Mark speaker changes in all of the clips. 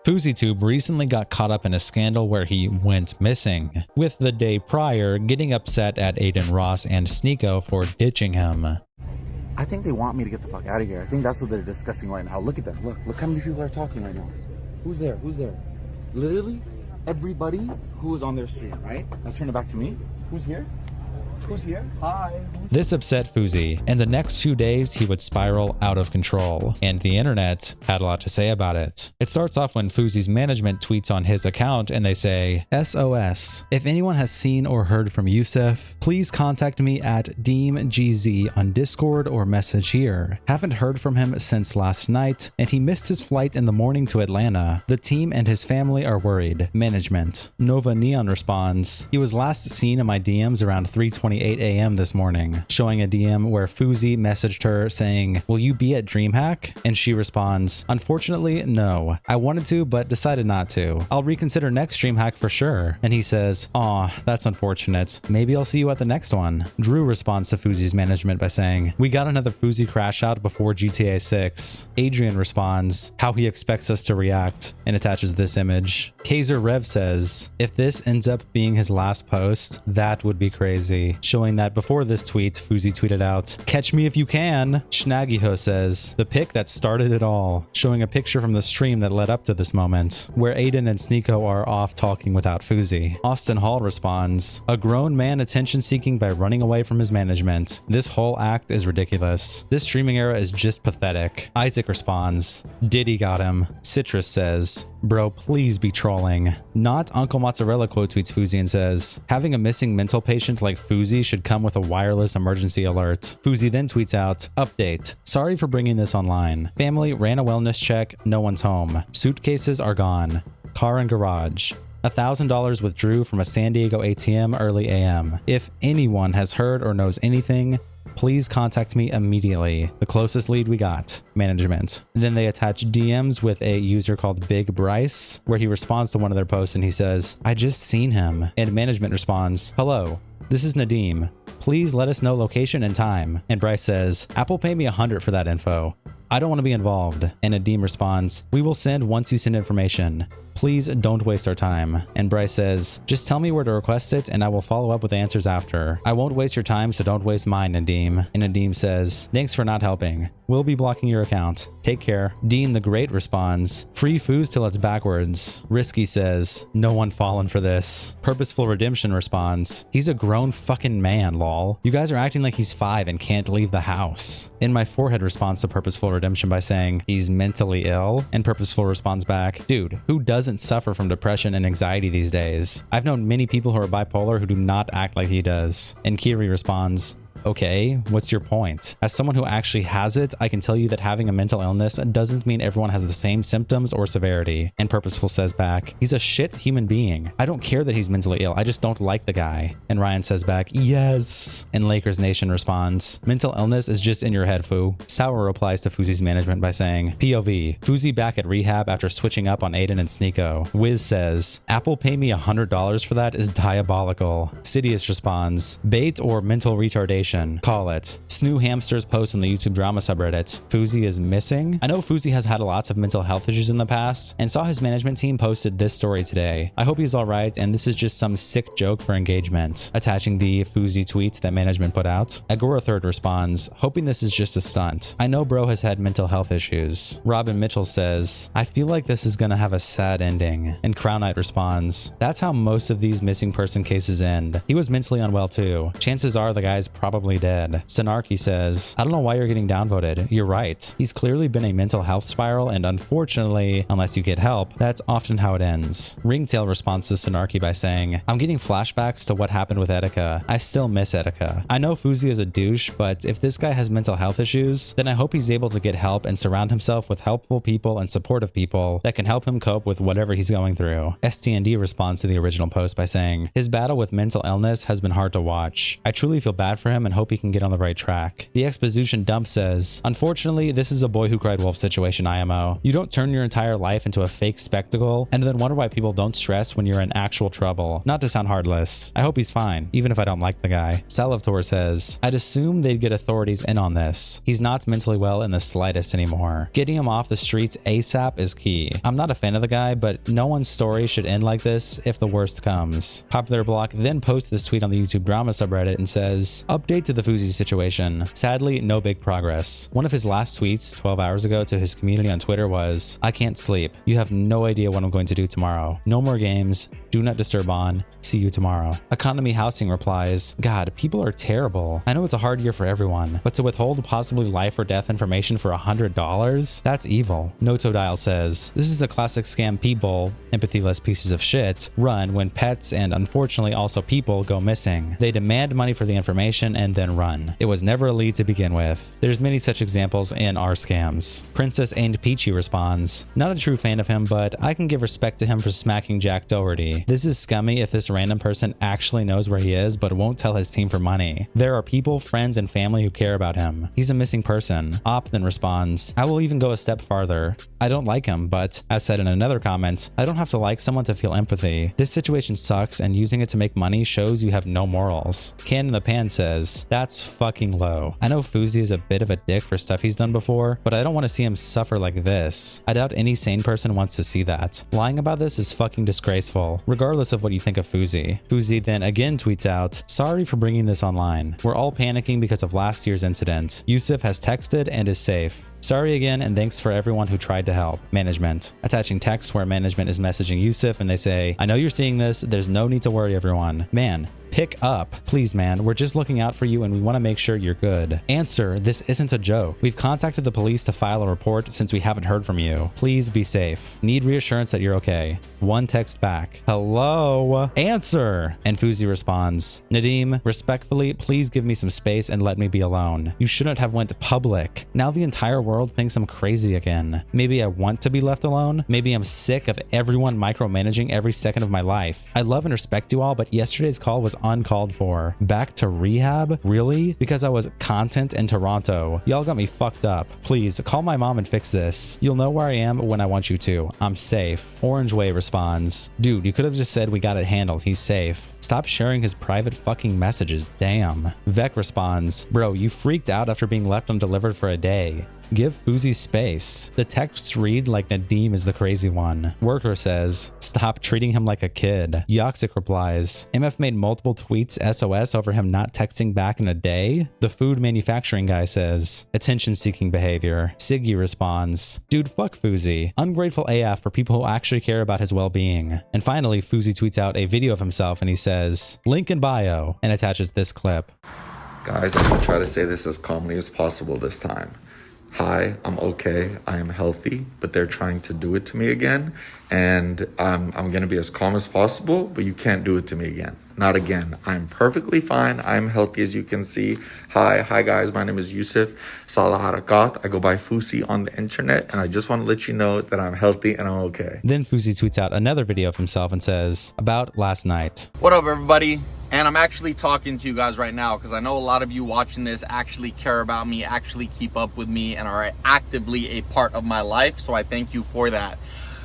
Speaker 1: Fouseytube recently got caught up in a scandal where he went missing, with the day prior getting upset at Adin Ross and Sneako for ditching him.
Speaker 2: I think they want me to get the fuck out of here. I think that's what they're discussing right now. Look at them. Look how many people are talking right now. Who's there? Who's there? Literally everybody who is on their stream, right? Now turn it back to me. Who's here? Who's here? Hi.
Speaker 1: This upset Fousey, and the next few days he would spiral out of control, and the internet had a lot to say about it. It starts off when Fousey's management tweets on his account and they say, SOS, if anyone has seen or heard from Yusuf, please contact me at DeemGZ on Discord or message here. Haven't heard from him since last night, and he missed his flight in the morning to Atlanta. The team and his family are worried. Management. Nova Neon responds, he was last seen in my DMs around 3:28 a.m. this morning, showing a DM where Fousey messaged her saying, will you be at DreamHack? And she responds, unfortunately, no. I wanted to, but decided not to. I'll reconsider next DreamHack for sure. And he says, aw, that's unfortunate. Maybe I'll see you at the next one. Drew responds to Fousey's management by saying, we got another Fousey crash out before GTA 6. Adrian responds, how he expects us to react, and attaches this image. Kaiser Rev says, if this ends up being his last post, that would be crazy. Showing that before this tweet, Fousey tweeted out, catch me if you can. Schnaggyho says, the pic that started it all, showing a picture from the stream that led up to this moment, where Adin and Sneako are off talking without Fousey. Austin Hall responds, a grown man attention seeking by running away from his management. This whole act is ridiculous. This streaming era is just pathetic. Isaac responds, Diddy got him. Citrus says, bro, please be trolling. Not Uncle Mozzarella quote tweets Fousey and says, having a missing mental patient like Fousey should come with a wireless emergency alert. Fousey then tweets out, update, sorry for bringing this online. Family ran a wellness check, no one's home. Suitcases are gone. Car and garage. $1,000 withdrew from a San Diego ATM early AM. If anyone has heard or knows anything, please contact me immediately. The closest lead we got, management. And then they attach DMs with a user called Big Bryce, where he responds to one of their posts and he says, I just seen him. And management responds, hello, this is Nadim. Please let us know location and time. And Bryce says, Apple pay me $100 for that info. I don't want to be involved. And Nadim responds, we will send once you send information. Please don't waste our time. And Bryce says, just tell me where to request it and I will follow up with answers after. I won't waste your time, so don't waste mine, Nadim. And Nadim says, thanks for not helping. We'll be blocking your account. Take care. Dean the Great responds, free Foos till it's backwards. Risky says, no one fallen for this. Purposeful Redemption responds, he's a grown fucking man, lol. You guys are acting like he's 5 and can't leave the house. In My Forehead responds to Purposeful Redemption by saying, he's mentally ill. And Purposeful responds back, dude, who doesn't suffer from depression and anxiety these days? I've known many people who are bipolar who do not act like he does. And Kiri responds, okay, what's your point? As someone who actually has it, I can tell you that having a mental illness doesn't mean everyone has the same symptoms or severity. And Purposeful says back, he's a shit human being. I don't care that he's mentally ill, I just don't like the guy. And Ryan says back, yes. And Lakers Nation responds, mental illness is just in your head, foo. Sour replies to Fousey's management by saying, POV, Fousey back at rehab after switching up on Adin and Sneako. Wiz says, Apple pay me $100 for that is diabolical. Sidious responds, bait or mental retardation. Call it. Snoo Hamster's post on the YouTube drama subreddit, Fousey is missing. I know Fousey has had lots of mental health issues in the past and saw his management team posted this story today. I hope he's alright and this is just some sick joke for engagement. Attaching the Fousey tweet that management put out. Agora Third responds, hoping this is just a stunt. I know bro has had mental health issues. Robin Mitchell says, I feel like this is gonna have a sad ending. And Crown Knight responds, that's how most of these missing person cases end. He was mentally unwell too. Chances are the guy's probably dead. Sanarki says, I don't know why you're getting downvoted. You're right. He's clearly been a mental health spiral and unfortunately, unless you get help, that's often how it ends. Ringtail responds to Sanarki by saying, I'm getting flashbacks to what happened with Etika. I still miss Etika. I know Fousey is a douche, but if this guy has mental health issues, then I hope he's able to get help and surround himself with helpful people and supportive people that can help him cope with whatever he's going through. STND responds to the original post by saying, his battle with mental illness has been hard to watch. I truly feel bad for him him and hope he can get on the right track. The exposition dump says, unfortunately, this is a boy who cried wolf situation, IMO. You don't turn your entire life into a fake spectacle and then wonder why people don't stress when you're in actual trouble. Not to sound heartless. I hope he's fine, even if I don't like the guy. Salvatore says, I'd assume they'd get authorities in on this. He's not mentally well in the slightest anymore. Getting him off the streets ASAP is key. I'm not a fan of the guy, but no one's story should end like this if the worst comes. Popular Block then posts this tweet on the YouTube drama subreddit and says, update to the Fousey situation. Sadly, no big progress. One of his last tweets 12 hours ago to his community on Twitter was, I can't sleep. You have no idea what I'm going to do tomorrow. No more games. Do not disturb on. See you tomorrow. Economy Housing replies, God, people are terrible. I know it's a hard year for everyone, but to withhold possibly life or death information for $100? That's evil. Notodial says, this is a classic scam people, empathyless pieces of shit, run when pets and unfortunately also people go missing. They demand money for the information and then run. It was never a lead to begin with. There's many such examples in our scams. Princess Ain't Peachy responds, not a true fan of him, but I can give respect to him for smacking Jack Doherty. This is scummy if this random person actually knows where he is but won't tell his team for money. There are people, friends, and family who care about him. He's a missing person. Op then responds, I will even go a step farther. I don't like him, but as said in another comment, I don't have to like someone to feel empathy. This situation sucks and using it to make money shows you have no morals. Can in the Pan says, that's fucking low. I know Fousey is a bit of a dick for stuff he's done before, but I don't want to see him suffer like this. I doubt any sane person wants to see that. Lying about this is fucking disgraceful, regardless of what you think of Fousey. Fousey then again tweets out, sorry for bringing this online. We're all panicking because of last year's incident. Yusuf has texted and is safe. Sorry again and thanks for everyone who tried to help. Management. Attaching text where management is messaging Yusuf and they say, I know you're seeing this, there's no need to worry everyone. Man, pick up. Please, man, we're just looking out for you and we want to make sure you're good. Answer, this isn't a joke. We've contacted the police to file a report since we haven't heard from you. Please be safe. Need reassurance that you're okay. One text back. Hello? Answer! And Fousey responds, Nadim, respectfully, please give me some space and let me be alone. You shouldn't have went public. Now the entire world thinks I'm crazy again. Maybe I want to be left alone. Maybe I'm sick of everyone micromanaging every second of my life. I love and respect you all, but yesterday's call was uncalled for. Back to rehab? Really? Because I was content in Toronto. Y'all got me fucked up. Please call my mom and fix this. You'll know where I am when I want you to. I'm safe. Orange Way responds, dude, you could have just said we got it handled. He's safe. Stop sharing his private fucking messages. Damn. Vec responds, bro, you freaked out after being left undelivered for a day. Give Fousey space. The texts read like Nadim is the crazy one. Worker says, stop treating him like a kid. Yoxic replies, MF made multiple tweets SOS over him not texting back in a day. The food manufacturing guy says, attention-seeking behavior. Siggy responds, dude, fuck Fousey. Ungrateful AF for people who actually care about his well-being. And finally, Fousey tweets out a video of himself and he says, link in bio, and attaches this clip.
Speaker 3: Guys, I'm gonna try to say this as calmly as possible this time. Hi, I'm okay, I am healthy, but they're trying to do it to me again, and I'm gonna be as calm as possible, but you can't do it to me again. Not again. I'm perfectly fine. I'm healthy, as you can see. Hi guys, my name is Yusuf Salah Harakat. I go by Fousey on the internet, and I just want to let you know that I'm healthy and I'm okay.
Speaker 1: Then Fousey tweets out another video of himself and says, about last night.
Speaker 4: What up, everybody? And I'm actually talking to you guys right now because I know a lot of you watching this actually care about me, actually keep up with me, and are actively a part of my life. So I thank you for that.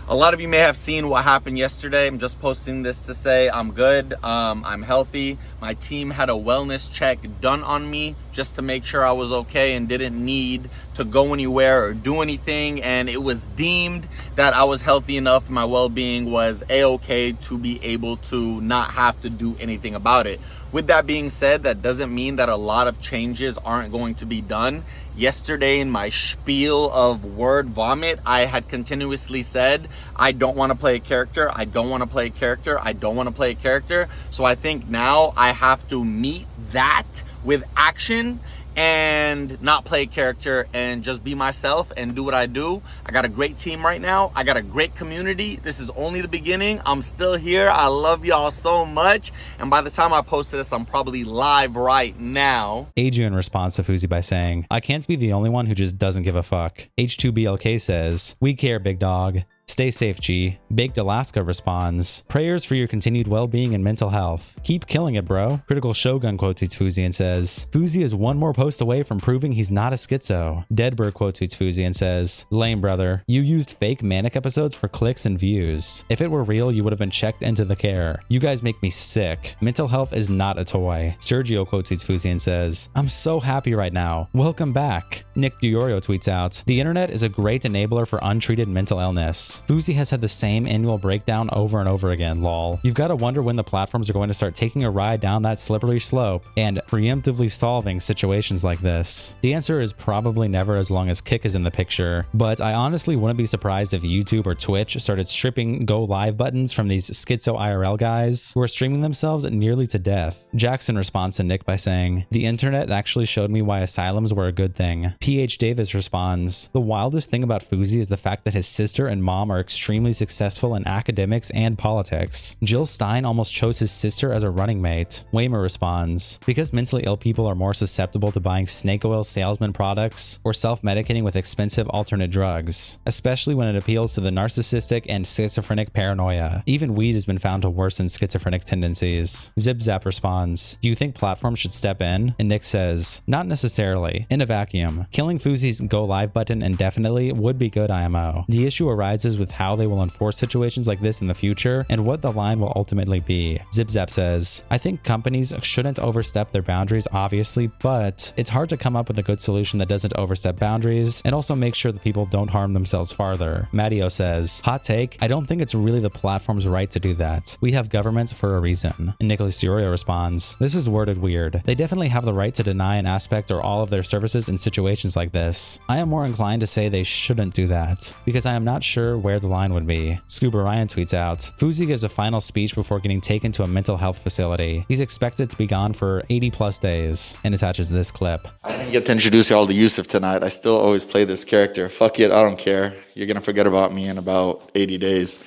Speaker 4: A lot of you may have seen what happened yesterday. I'm just posting this to say I'm good, I'm healthy. My team had a wellness check done on me just to make sure I was okay and didn't need to go anywhere or do anything. And it was deemed that I was healthy enough, my well-being was a-okay to be able to not have to do anything about it. With that being said, that doesn't mean that a lot of changes aren't going to be done. Yesterday in my spiel of word vomit, I had continuously said, I don't want to play a character, I don't want to play a character, I don't want to play a character. So I think now I have to meet that with action and not play a character and just be myself and do what I do. I got a great team right now. I got a great community. This is only the beginning. I'm still here. I love y'all so much. And by the time I post this, I'm probably live right now.
Speaker 1: Adrian responds to Fousey by saying, I can't be the only one who just doesn't give a fuck. H2BLK says, we care, big dog. Stay safe, G. Baked Alaska responds, prayers for your continued well-being and mental health. Keep killing it, bro. Critical Shogun quotes Fousey and says, Fousey is one more post away from proving he's not a schizo. Deadbird quotes Fousey and says, lame, brother. You used fake manic episodes for clicks and views. If it were real, you would have been checked into the care. You guys make me sick. Mental health is not a toy. Sergio quotes Fousey and says, I'm so happy right now. Welcome back. Nick Diorio tweets out, the internet is a great enabler for untreated mental illness. Fousey has had the same annual breakdown over and over again, lol. You've got to wonder when the platforms are going to start taking a ride down that slippery slope and preemptively solving situations like this. The answer is probably never, as long as Kick is in the picture, but I honestly wouldn't be surprised if YouTube or Twitch started stripping go live buttons from these schizo IRL guys who are streaming themselves nearly to death. Jackson responds to Nick by saying, the internet actually showed me why asylums were a good thing. PH Davis responds, the wildest thing about Fousey is the fact that his sister and mom are extremely successful in academics and politics. Jill Stein almost chose his sister as a running mate. Waymer responds, because mentally ill people are more susceptible to buying snake oil salesman products or self-medicating with expensive alternate drugs, especially when it appeals to the narcissistic and schizophrenic paranoia. Even weed has been found to worsen schizophrenic tendencies. ZipZap responds, do you think platforms should step in? And Nick says, not necessarily. In a vacuum. Killing Fousey's go live button indefinitely would be good IMO. The issue arises with how they will enforce situations like this in the future and what the line will ultimately be. ZipZap says, I think companies shouldn't overstep their boundaries, obviously, but it's hard to come up with a good solution that doesn't overstep boundaries and also make sure that people don't harm themselves farther. Matteo says, hot take, I don't think it's really the platform's right to do that. We have governments for a reason. And Nicholas Diorio responds, this is worded weird. They definitely have the right to deny an aspect or all of their services in situations like this. I am more inclined to say they shouldn't do that, because I am not sure where the line would be. Scuba Ryan tweets out, Fousey gives a final speech before getting taken to a mental health facility. He's expected to be gone for 80 plus days, and attaches this clip.
Speaker 3: I didn't get to introduce y'all to Yusuf tonight. I still always play this character. Fuck it, I don't care. You're gonna forget about me in about 80 days.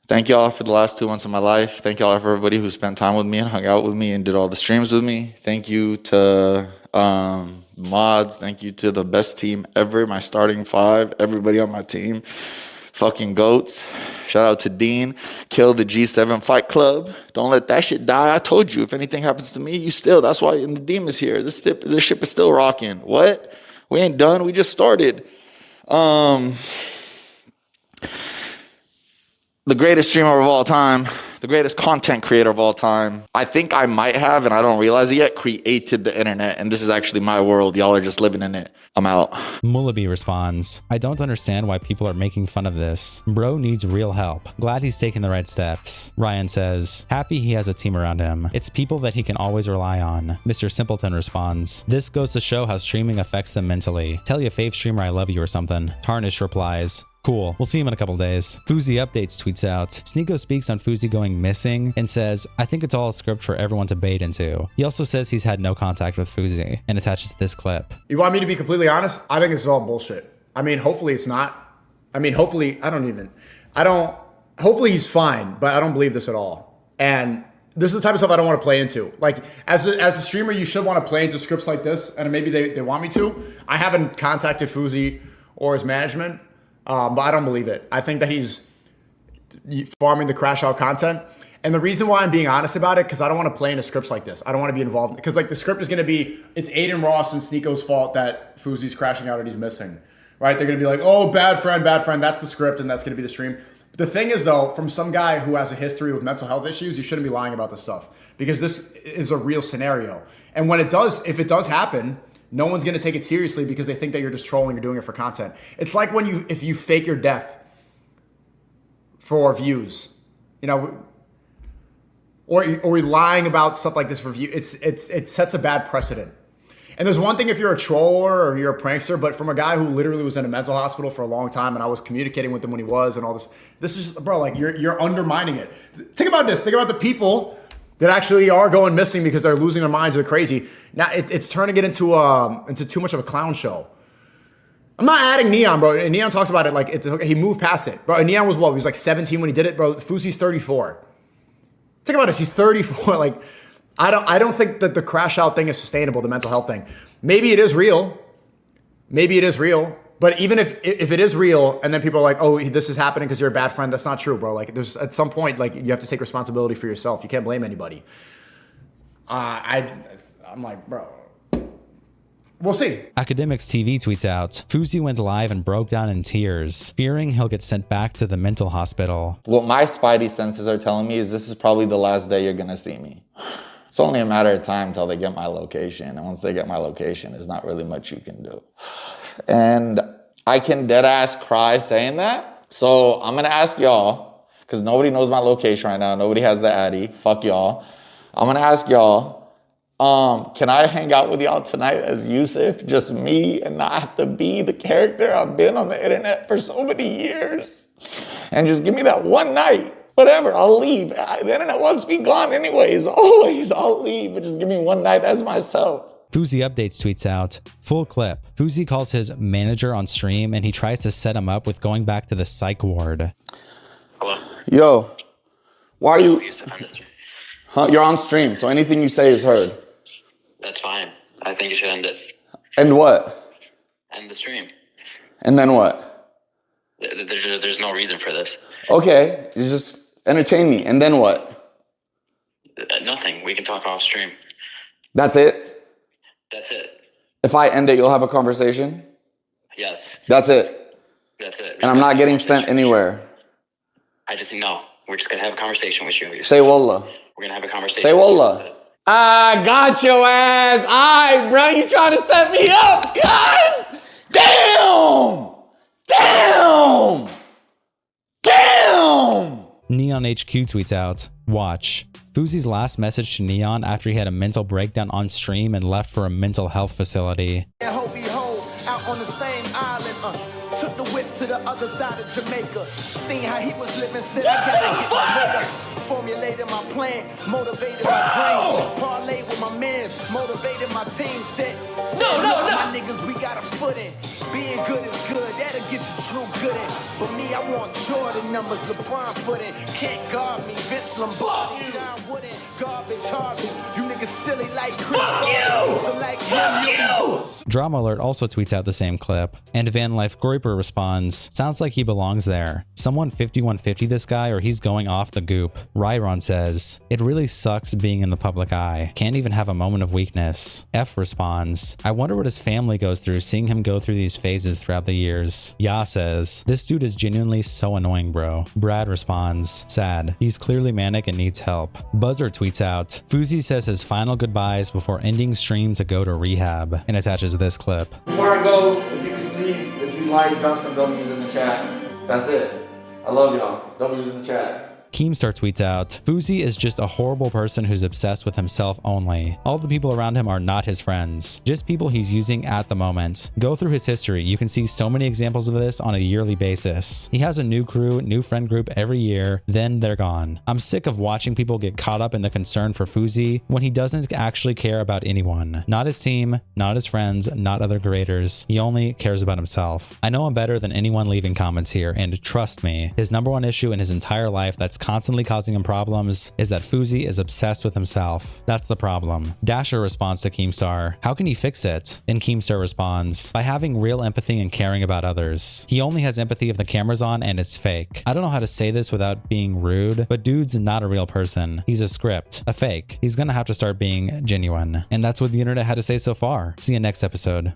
Speaker 3: Thank y'all for the last 2 months of my life. Thank y'all for everybody who spent time with me and hung out with me and did all the streams with me. Thank you to mods. Thank you to the best team ever, my starting 5, everybody on my team. Fucking goats. Shout out to Dean. Kill the G7 Fight Club. Don't let that shit die. I told you, if anything happens to me, you still. That's why the Deem is here. This ship is still rocking. What? We ain't done. We just started. The greatest streamer of all time, the greatest content creator of all time. I think I might have, and I don't realize it yet, created the internet, and this is actually my world. Y'all are just living in it. I'm out.
Speaker 1: Mullaby responds, I don't understand why people are making fun of this. Bro needs real help. Glad he's taking the right steps. Ryan says, happy he has a team around him. It's people that he can always rely on. Mr. Simpleton responds, this goes to show how streaming affects them mentally. Tell your fave streamer I love you or something. Tarnish replies, cool, we'll see him in a couple days. Fousey Updates tweets out, Sneako speaks on Fousey going missing and says, I think it's all a script for everyone to bait into. He also says he's had no contact with Fousey and attaches this clip.
Speaker 5: You want me to be completely honest? I think it's all bullshit. I mean, hopefully it's not. I mean, hopefully, hopefully he's fine, but I don't believe this at all. And this is the type of stuff I don't want to play into. Like, as a streamer, you should want to play into scripts like this, and maybe they want me to. I haven't contacted Fousey or his management. But I don't believe it. I think that he's farming the crash out content. And the reason why I'm being honest about it, because I don't want to play into scripts like this. I don't want to be involved. Because like the script is going to be, it's Adin Ross and Sneako's fault that Fousey's crashing out and he's missing. Right? They're going to be like, oh, bad friend. That's the script and that's going to be the stream. The thing is though, from some guy who has a history with mental health issues, you shouldn't be lying about this stuff. Because this is a real scenario. And when if it does happen, no one's going to take it seriously because they think that you're just trolling or doing it for content. It's like if you fake your death for views, you know, or you're lying about stuff like this for views. It sets a bad precedent. And there's one thing if you're a troller or you're a prankster, but from a guy who literally was in a mental hospital for a long time and I was communicating with him when he was and all this is just, bro, like you're undermining it. Think about this. Think about the people that actually are going missing because they're losing their minds or they're crazy. Now it's turning it into too much of a clown show. I'm not adding Neon, bro. And Neon talks about it like he moved past it, bro. And Neon was what? He was like 17 when he did it, bro. Fousey's 34. Think about this. He's 34. Like I don't think that the crash out thing is sustainable. The mental health thing. Maybe it is real. But even if it is real, and then people are like, "Oh, this is happening because you're a bad friend," that's not true, bro. Like, there's at some point, like, you have to take responsibility for yourself. You can't blame anybody. I'm like, bro, we'll see.
Speaker 1: Academics TV tweets out, Fousey went live and broke down in tears, fearing he'll get sent back to the mental hospital.
Speaker 3: What my spidey senses are telling me is this is probably the last day you're gonna see me. It's only a matter of time till they get my location. And once they get my location, there's not really much you can do. And I can dead ass cry saying that. So I'm gonna ask y'all, because nobody knows my location right now. Nobody has the Addy. Fuck y'all. I'm gonna ask y'all, can I hang out with y'all tonight as Yusuf, just me, and not have to be the character I've been on the internet for so many years? And just give me that one night. Whatever, I'll leave. The internet wants me gone anyways. Always, I'll leave, but just give me one night as myself.
Speaker 1: Fousey Updates tweets out, full clip. Fousey calls his manager on stream and he tries to set him up with going back to the psych ward.
Speaker 6: Hello?
Speaker 3: Yo, why are you...
Speaker 6: Yusuf,
Speaker 3: Huh? You're on stream, so anything you say is heard.
Speaker 6: that's fine. I think you should end it.
Speaker 3: And what?
Speaker 6: End the stream.
Speaker 3: And then what?
Speaker 6: There's no reason for this.
Speaker 3: Okay, you just entertain me. And then what?
Speaker 6: Nothing. We can talk off stream.
Speaker 3: That's it?
Speaker 6: That's it.
Speaker 3: If I end it, you'll have a conversation?
Speaker 6: Yes.
Speaker 3: That's it?
Speaker 6: That's it.
Speaker 3: And I'm not getting sent anywhere?
Speaker 6: I just know. We're just going to have a conversation with you.
Speaker 3: Say wallah.
Speaker 6: We're going to have a conversation.
Speaker 3: Say
Speaker 6: with you.
Speaker 3: wallah. I got your ass. Alright, bro. You trying to set me up, guys? Damn! Damn! Damn!
Speaker 1: Neon HQ tweets out, watch. Fousey's last message to Neon after he had a mental breakdown on stream and left for a mental health facility.
Speaker 7: Out on the same island, took the whip to the other side of Jamaica. Seen how he was living, said I gotta get my weight up. Formulated my plan, motivated my brain. Parlay with my mans, motivated my team. Said, my niggas, we got a foot in. Being good is good, that'll get you true good in. But me, I want Jordan numbers, LeBron footing. Can't guard me, Vince Lombardi, John Wooden, garbage Harley. You niggas silly like Chris. Fuck you! So like Fuck you!
Speaker 1: Drama Alert also tweets out the same clip, and Van Life Groiper responds, sounds like he belongs there. Someone 5150 this guy or he's going off the goop. Ryron says, it really sucks being in the public eye. Can't even have a moment of weakness. F responds, I wonder what his family goes through seeing him go through these phases throughout the years. Ya says, this dude is genuinely so annoying, bro. Brad responds, sad. He's clearly manic and needs help. Buzzer tweets out, Fousey says his final goodbyes before ending stream to go to rehab, and attaches this clip.
Speaker 3: Before I go, if you could please, if you like, drop some W's in the chat. That's it. I love y'all. W's in the chat.
Speaker 1: Keemstar tweets out, Fousey is just a horrible person who's obsessed with himself only. All the people around him are not his friends, just people he's using at the moment. Go through his history, you can see so many examples of this on a yearly basis. He has a new crew, new friend group every year, then they're gone. I'm sick of watching people get caught up in the concern for Fousey when he doesn't actually care about anyone. Not his team, not his friends, not other creators. He only cares about himself. I know I'm better than anyone leaving comments here, and trust me, his #1 issue in his entire life that's constantly causing him problems is that Fousey is obsessed with himself. That's the problem. Dasher responds to Keemstar, how can he fix it? And Keemstar responds, by having real empathy and caring about others. He only has empathy if the camera's on and it's fake. I don't know how to say this without being rude, but dude's not a real person. He's a script, a fake. He's gonna have to start being genuine. And that's what the internet had to say so far. See you next episode.